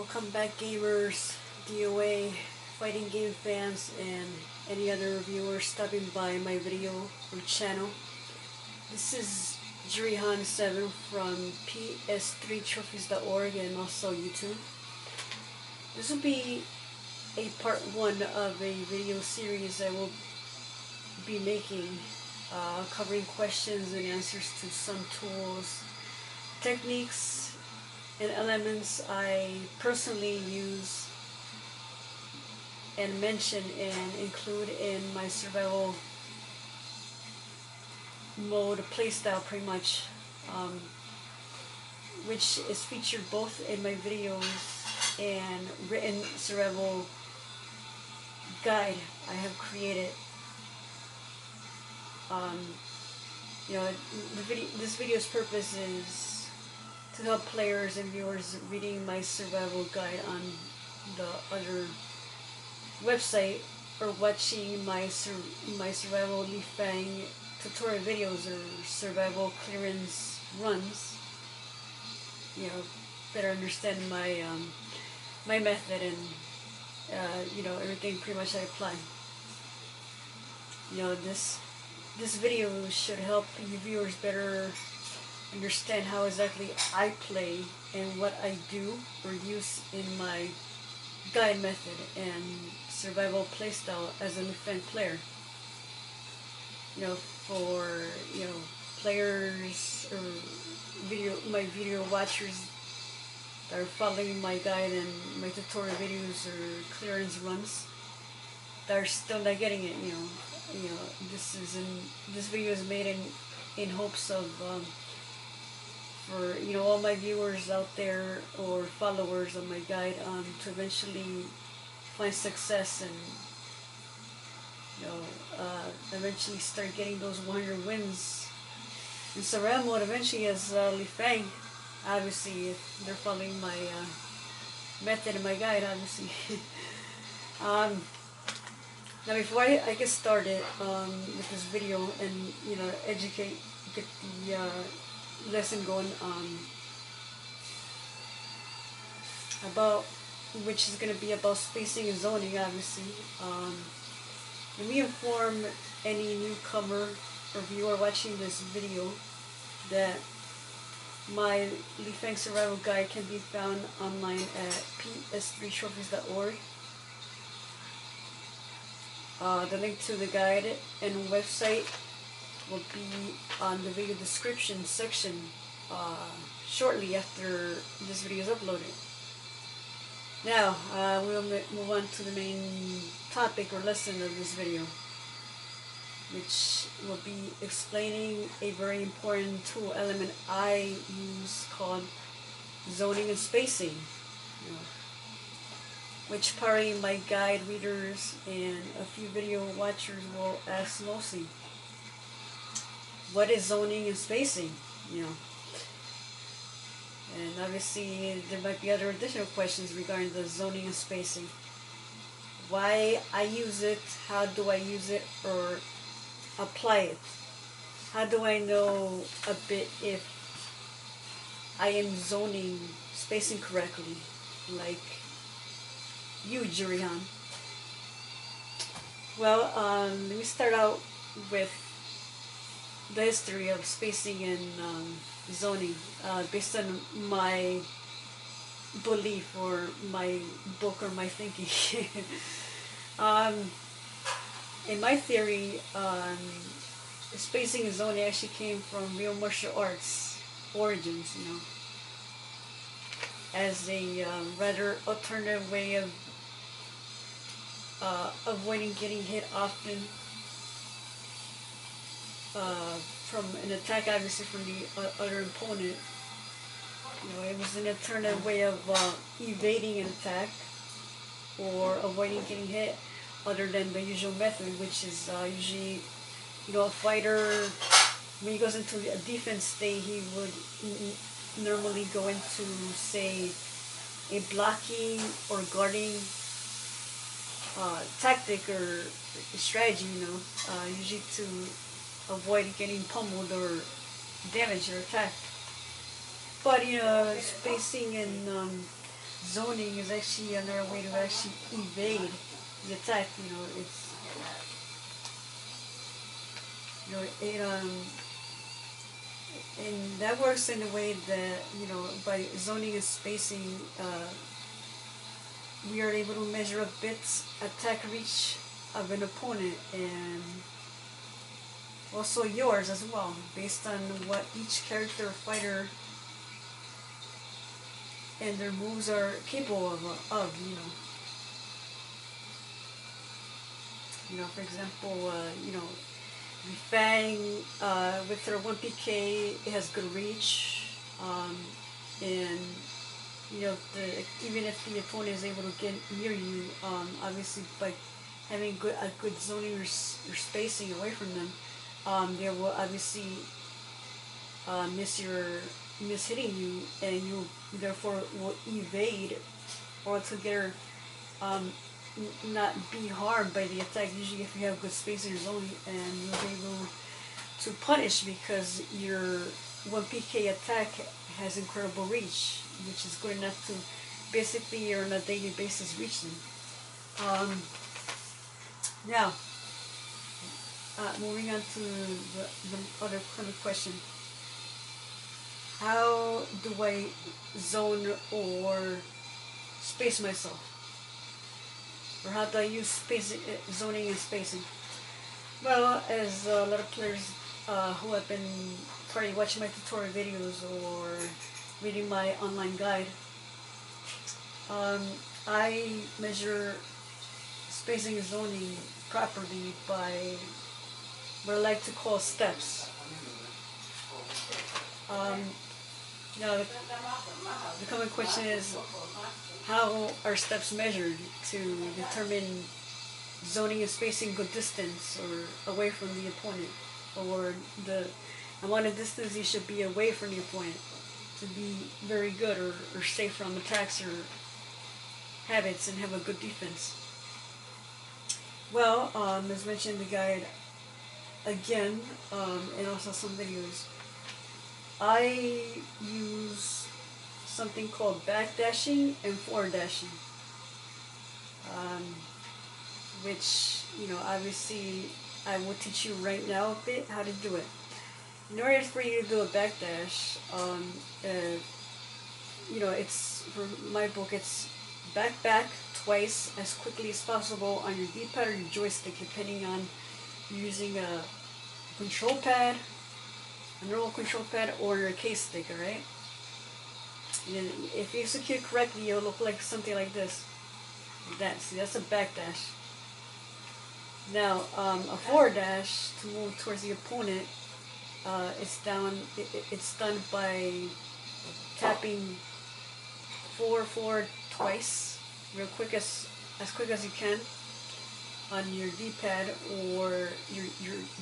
Welcome back, gamers, DOA, fighting game fans, and any other viewers stopping by my video or channel. This is Juri 7 from ps3trophies.org and also YouTube. This will be a part 1 of a video series I will be making, covering questions and answers to some tools, techniques, and elements I personally use and mention and include in my survival mode playstyle, pretty much, which is featured both in my videos and written survival guide I have created. This video's purpose is to help players and viewers reading my survival guide on the other website, or watching my survival Leifang tutorial videos or survival clearance runs. Better understand my my method and everything pretty much I apply. This video should help you viewers better understand how exactly I play and what I do or use in my guide method and survival playstyle as a Leifang player. For players or my video watchers that are following my guide and my tutorial videos or clearance runs that are still not getting it. This video is made in hopes of for all my viewers out there or followers of my guide to eventually find success and eventually start getting those 100 wins in survival mode eventually as Leifang, obviously, if they're following my method and my guide, obviously. Now before I get started with this video and get the lesson going which is going to be about spacing and zoning, obviously. Let me inform any newcomer or viewer watching this video that my Leifang Survival Guide can be found online at ps3trophies.org. The link to the guide and website will be on the video description section shortly after this video is uploaded. Now, we'll move on to the main topic or lesson of this video, which will be explaining a very important tool element I use called zoning and spacing, which probably my guide readers and a few video watchers will ask mostly. What is zoning and spacing? And obviously there might be other additional questions regarding the zoning and spacing. Why I use it, how do I use it or apply it? How do I know a bit if I am zoning, spacing correctly, like you, Juri? Well, let me start out with the history of spacing and zoning, based on my belief or my book or my thinking. In my theory, spacing and zoning actually came from real martial arts origins, as a rather alternative way of avoiding getting hit often from an attack, obviously, from the other opponent. It was an alternative way of evading an attack or avoiding getting hit, other than the usual method, which is usually, a fighter, when he goes into a defense state, he would normally go into, say, a blocking or guarding tactic or strategy, usually to avoid getting pummeled or damaged or attacked. But spacing and zoning is actually another way to actually evade the attack. It and that works in a way that by zoning and spacing, we are able to measure a bit's attack reach of an opponent, and also yours as well, based on what each character or fighter and their moves are capable of. For example, Leifang, with her 1 PK, it has good reach, and even if the opponent is able to get near you, obviously by having a good zoning or spacing away from them, they will obviously miss hitting you, and you therefore will evade or altogether not be harmed by the attack. Usually if you have good spacing or zoning, and you'll be able to punish because your 1 PK attack has incredible reach, which is good enough to basically on a daily basis reach them. Now, moving on to the other kind of question. How do I zone or space myself? Or how do I use zoning and spacing? Well, as a lot of players who have been probably watching my tutorial videos or reading my online guide, I measure spacing and zoning properly by what I like to call steps. Now, the common question is, how are steps measured to determine zoning and spacing good distance or away from the opponent, or the amount of distance you should be away from the opponent to be very good or safe from attacks or habits and have a good defense? Well, as mentioned in the guide, again, and also some videos, I use something called backdashing and forward dashing, which, obviously I will teach you right now a bit how to do it. In order for you to do a backdash, it's, for my book, it's back twice as quickly as possible on your D-pad or your joystick, depending on using a control pad, a normal control pad, or your case stick, alright? And if you execute correctly, it'll look like something like this. See, that's a backdash. Now, a forward dash, to move towards the opponent, it's done by tapping forward twice, real quick, as quick as you can, on your D-pad or your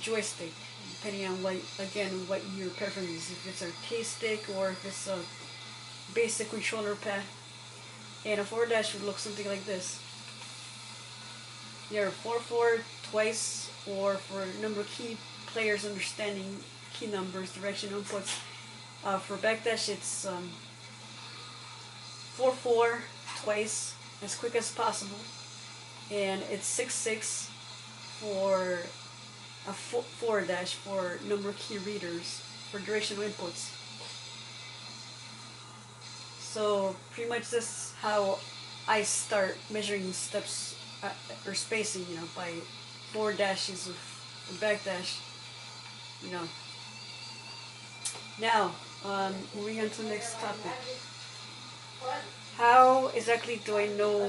joystick, depending on what your preference is. If it's a K-stick or if it's a basic controller pad. And a forward dash would look something like this. You're forward twice, or for number of key players understanding key numbers, direction inputs. For backdash, it's 4-4 twice, as quick as possible, and it's 6-6 for a forward dash for number of key readers for directional inputs. So pretty much this is how I start measuring steps or spacing, by forward dashes of backdash, Now, moving on to the next topic. How exactly do I know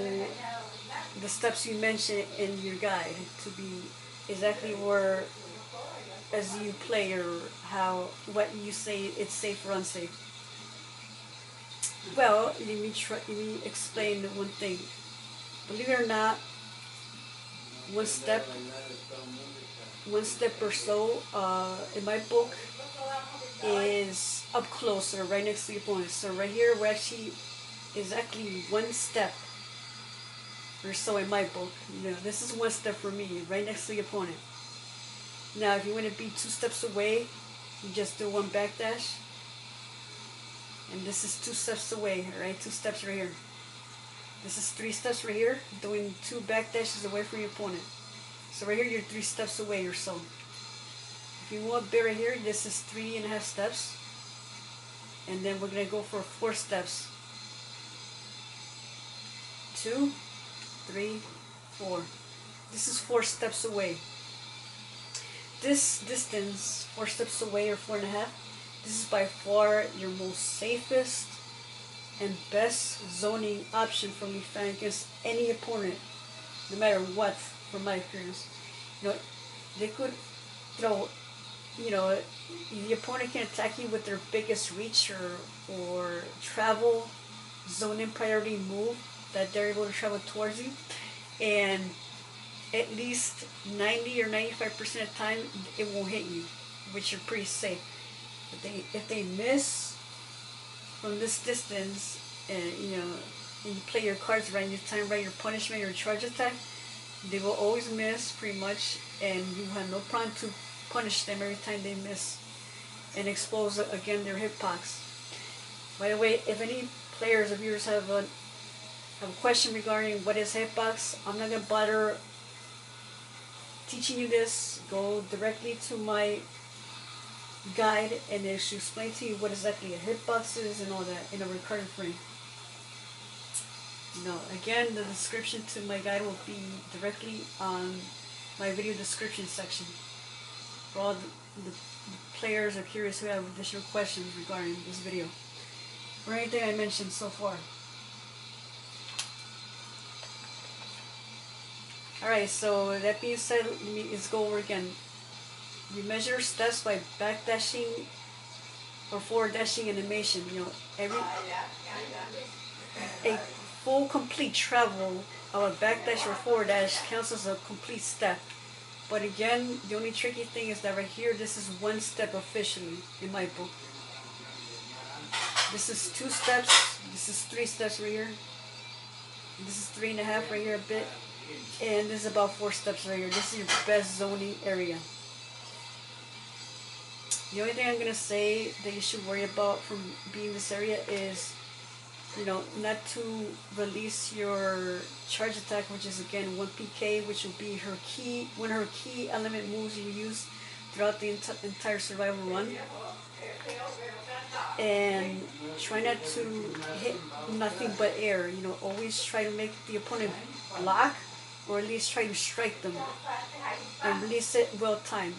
the steps you mentioned in your guide to be exactly where, as you play, or what you say it's safe or unsafe? Well, let me explain one thing. Believe it or not, one step or so in my book is up close or right next to the opponent. So right here, we're actually exactly one step or so in my book. This is one step for me, right next to the opponent. Now, if you want to be 2 steps away, you just do one backdash. And this is 2 steps away, right? 2 steps right here. This is 3 steps right here, doing 2 back dashes away from your opponent. So right here, you're 3 steps away or so. If you want a bit right here, this is 3.5 steps. And then we're going to go for 4 steps. 2, 3, 4. This is 4 steps away. This distance, 4 steps away or 4.5, this is by far your most safest and best zoning option for Leifang against any opponent, no matter what, from my experience. You know, they could throw, you know, the opponent can attack you with their biggest reach or travel, zone in priority move that they're able to travel towards you, and at least 90 or 95% of the time it won't hit you, which you're pretty safe. If they miss from this distance, and you know, and you play your cards right, you time right, your punishment, your charge attack, they will always miss pretty much, and you have no problem to punish them every time they miss and expose again their hitbox. By the way, if any players of yours have a question regarding what is hitbox, I'm not gonna bother teaching you this. Go directly to my guide and it should explain to you what exactly a hitbox is and all that in a recurring frame. No, again, the description to my guide will be directly on my video description section for all the players or curious who have additional questions regarding this video or anything I mentioned so far. Alright, so that being said, let's go over again. You measure steps by backdashing or forward dashing animation. You know, a full complete travel of a backdash or forward dash counts as a complete step. But again, the only tricky thing is that right here, this is 1 step officially in my book. This is 2 steps. This is 3 steps right here. This is 3.5 right here a bit. And this is about 4 steps right here. This is your best zoning area. The only thing I'm going to say that you should worry about from being in this area is, you know, not to release your charge attack, which is again 1 PK, which will be her key, one of her key element moves you use throughout the entire survival run. And try not to hit nothing but air. You know, always try to make the opponent block, or at least try to strike them and release it well timed.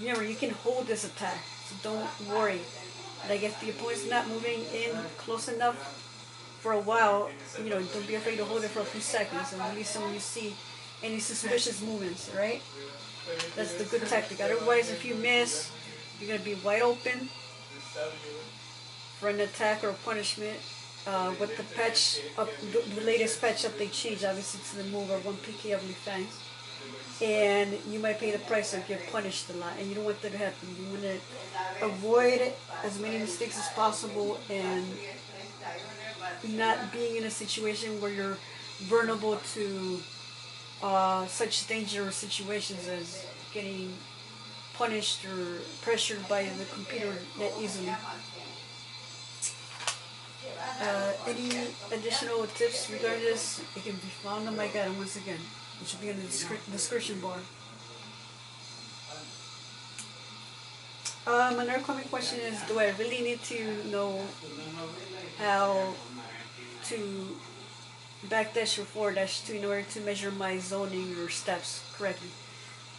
Remember, you can hold this attack, so don't worry. Like if the opponent's not moving in close enough for a while, you know, don't be afraid to hold it for a few seconds and release them when you see any suspicious movements, right? That's the good tactic. Otherwise, if you miss, you're going to be wide open for an attack or a punishment. With the patch up, the latest patch up, they changed obviously to the move of 1 PK of Leifang, and you might pay the price or get punished a lot, and you don't want that to happen. You want to avoid as many mistakes as possible and not being in a situation where you're vulnerable to such dangerous situations as getting punished or pressured by the computer that easily. Any additional tips regarding this, it can be found on my guide once again, which will be in the description bar. Another common question is, do I really need to know how to backdash or forward dash in order to measure my zoning or steps correctly?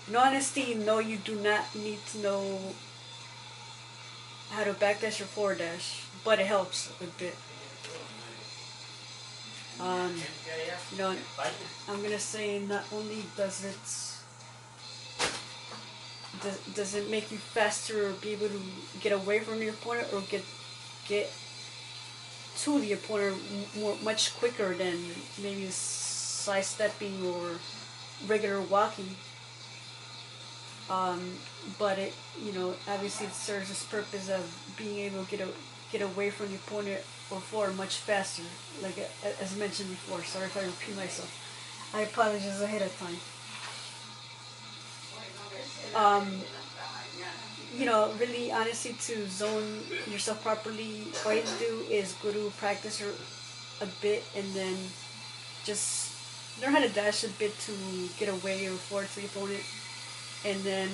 In honesty, no, you do not need to know how to backdash or forward dash, but it helps a bit. You know, I'm gonna say not only does it make you faster or be able to get away from your opponent or get to the opponent much quicker than maybe sidestepping or regular walking. But it, you know, obviously it serves its purpose of being able to get away from the opponent or forward much faster, like as mentioned before. Sorry if I repeat myself. I apologize ahead of time. You know, really honestly, to zone yourself properly, all you have to do is go to practice a bit and then just learn how to dash a bit to get away or forward to the opponent, and then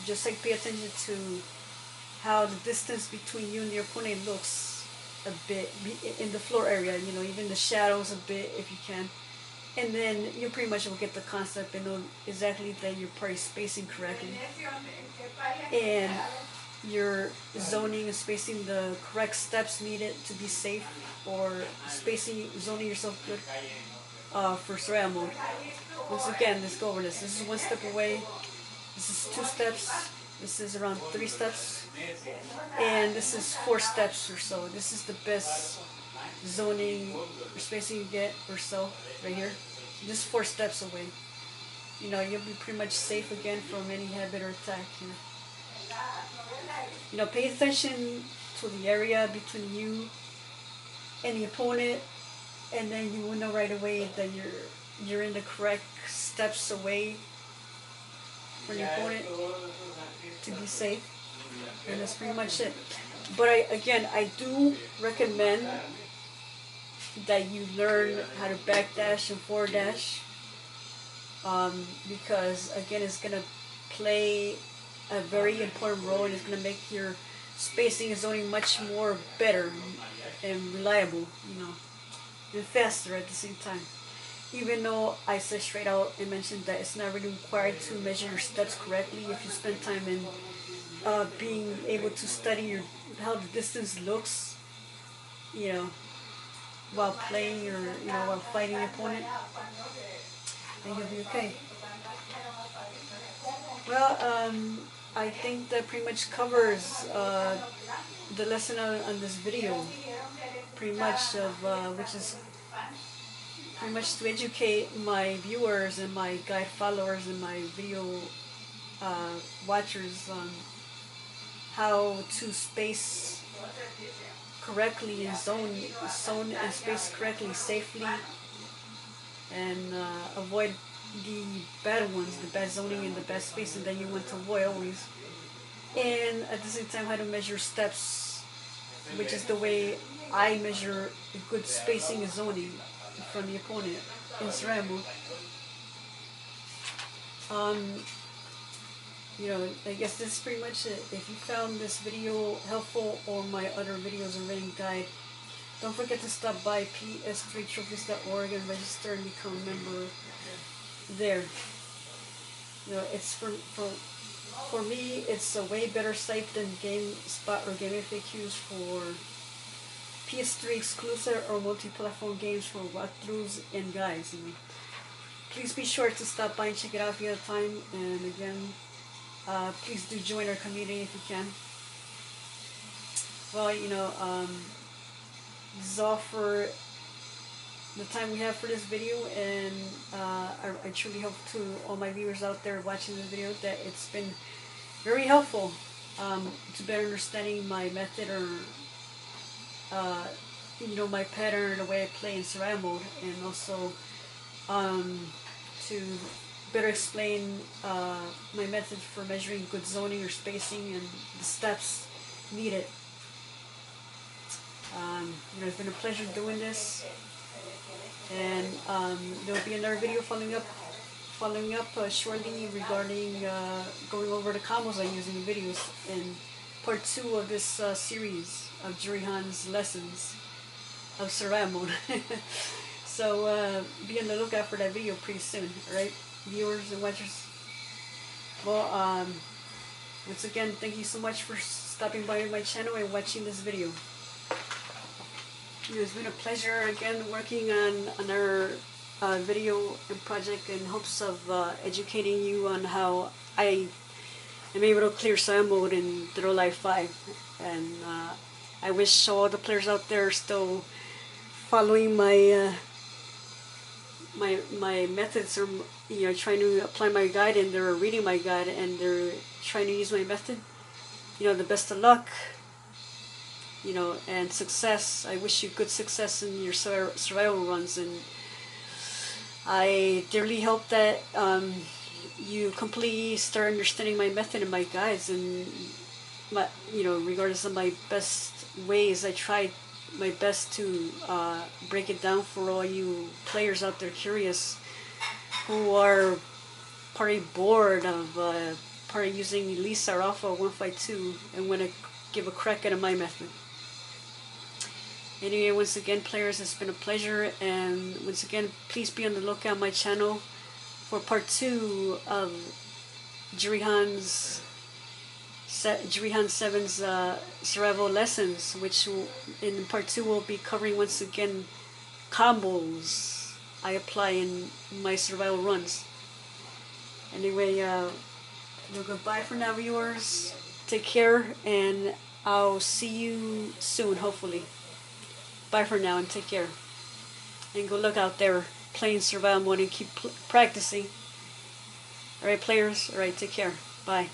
just like pay attention to how the distance between you and your opponent looks a bit in the floor area, you know, even the shadows a bit if you can. And then you pretty much will get the concept and know exactly that you're probably spacing correctly. And you're zoning and spacing the correct steps needed to be safe, or zoning yourself good for survival mode. Once again, let's go over this. This is 1 step away. This is 2 steps. This is around 3 steps. And this is 4 steps or so. This is the best zoning or spacing you get or so right here. Just 4 steps away. You know, you'll be pretty much safe again from any habit or attack here. You know, pay attention to the area between you and the opponent, and then you will know right away that you're in the correct steps away from your opponent to be safe. And that's pretty much it. But I do recommend that you learn how to backdash and forward dash, because again, it's gonna play a very important role, and it's gonna make your spacing and zoning much more better and reliable, you know, and faster at the same time. Even though I said straight out and mentioned that it's not really required to measure your steps correctly if you spend time in being able to study how the distance looks, you know, while playing or, you know, while fighting your opponent, then you'll be okay. Well, I think that pretty much covers the lesson on this video, pretty much of which is pretty much to educate my viewers and my guide followers and my video watchers on how to space correctly and zone and space correctly, safely, and avoid the bad ones, the bad zoning and the bad spacing that you want to avoid always. And at the same time, how to measure steps, which is the way I measure good spacing and zoning from the opponent in survival. You know, I guess this is pretty much it. If you found this video helpful or my other videos or rating guide, don't forget to stop by ps3trophies.org and register and become a member there. You know, it's for me, it's a way better site than GameSpot or GameFAQs for PS3 exclusive or multi-platform games for walkthroughs and guides. You know. Please be sure to stop by and check it out if you have time. And again, please do join our community if you can. Well, you know, this is all for the time we have for this video, and I truly hope to all my viewers out there watching this video that it's been very helpful to better understanding my method or you know, my pattern or the way I play in survival mode, and also to better explain my method for measuring good zoning or spacing and the steps needed. You know, it's been a pleasure doing this, and there will be another video following up shortly regarding going over the combos I use in the videos in part 2 of this series of Juri's lessons of survival mode. So be on the lookout for that video pretty soon, alright, viewers and watchers. Well, once again, thank you so much for stopping by my channel and watching this video. It's been a pleasure again working on another video and project in hopes of educating you on how I am able to clear survival mode in Dead or Alive 5. And I wish all the players out there still following my my methods, or you know, trying to apply my guide, and they're reading my guide and they're trying to use my method. You know, the best of luck. You know, and success. I wish you good success in your survival runs, and I dearly hope that you completely start understanding my method and my guides, and my, you know, regardless of my best ways I tried my best to break it down for all you players out there curious who are probably bored of probably using Lisa or Alpha 152 and want to give a crack at my method. Anyway, once again, players, it's been a pleasure, and once again, please be on the lookout on my channel for part 2 of Juri's 7's survival lessons, which in part 2 will be covering once again combos I apply in my survival runs. Anyway, goodbye for now, viewers. Take care, and I'll see you soon, hopefully. Bye for now, and take care. And good luck out there playing survival mode and keep practicing. Alright, players. Alright, take care. Bye.